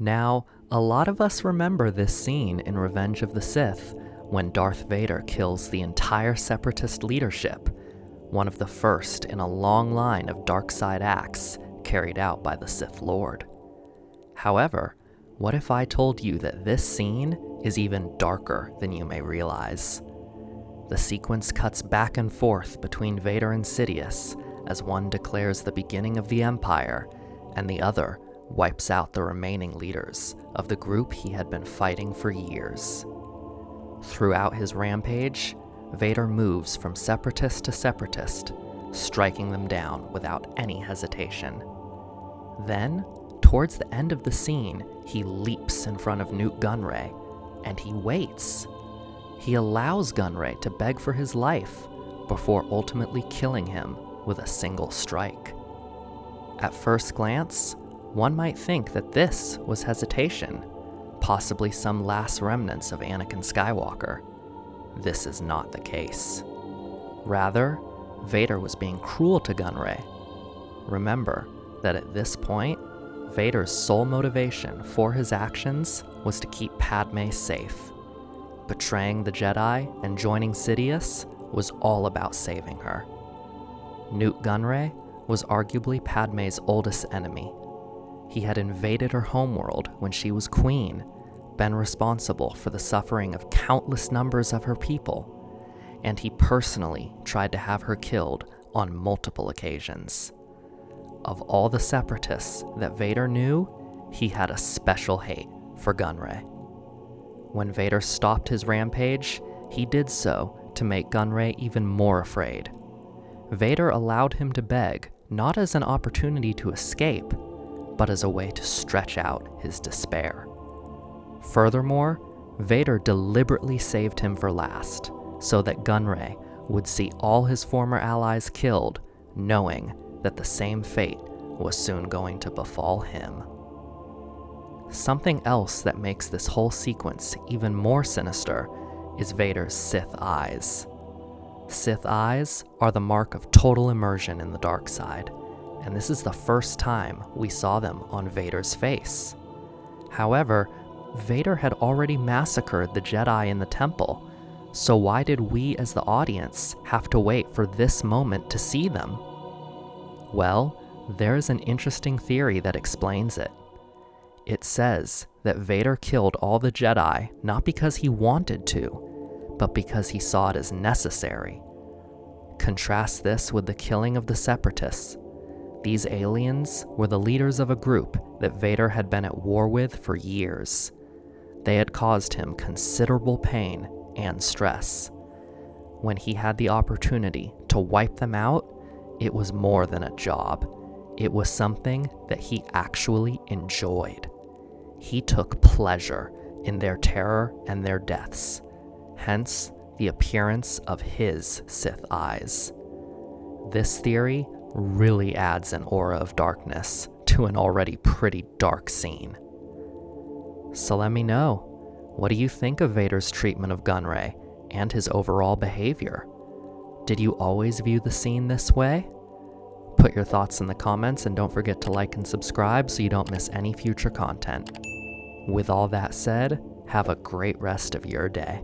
Now, a lot of us remember this scene in Revenge of the Sith when Darth Vader kills the entire Separatist leadership, one of the first in a long line of dark side acts carried out by the Sith Lord. However, what if I told you that this scene is even darker than you may realize? The sequence cuts back and forth between Vader and Sidious as one declares the beginning of the Empire and the other wipes out the remaining leaders of the group he had been fighting for years. Throughout his rampage, Vader moves from separatist to separatist, striking them down without any hesitation. Then, towards the end of the scene, he leaps in front of Nute Gunray, and he waits. He allows Gunray to beg for his life before ultimately killing him with a single strike. At first glance, one might think that this was hesitation, possibly some last remnants of Anakin Skywalker. This is not the case. Rather, Vader was being cruel to Gunray. Remember that at this point, Vader's sole motivation for his actions was to keep Padme safe. Betraying the Jedi and joining Sidious was all about saving her. Nute Gunray was arguably Padme's oldest enemy. He had invaded her homeworld when she was queen, been responsible for the suffering of countless numbers of her people, and he personally tried to have her killed on multiple occasions. Of all the separatists that Vader knew, he had a special hate for Gunray. When Vader stopped his rampage, he did so to make Gunray even more afraid. Vader allowed him to beg, not as an opportunity to escape, but as a way to stretch out his despair. Furthermore, Vader deliberately saved him for last, so that Gunray would see all his former allies killed, knowing that the same fate was soon going to befall him. Something else that makes this whole sequence even more sinister is Vader's Sith Eyes. Sith Eyes are the mark of total immersion in the dark side, and this is the first time we saw them on Vader's face. However, Vader had already massacred the Jedi in the temple, so why did we as the audience have to wait for this moment to see them? Well, there's an interesting theory that explains it. It says that Vader killed all the Jedi not because he wanted to, but because he saw it as necessary. Contrast this with the killing of the Separatists. These aliens were the leaders of a group that Vader had been at war with for years. They had caused him considerable pain and stress. When he had the opportunity to wipe them out, it was more than a job. It was something that he actually enjoyed. He took pleasure in their terror and their deaths, hence the appearance of his Sith Eyes. This theory really adds an aura of darkness to an already pretty dark scene. So let me know, what do you think of Vader's treatment of Gunray and his overall behavior? Did you always view the scene this way? Put your thoughts in the comments and don't forget to like and subscribe so you don't miss any future content. With all that said, have a great rest of your day.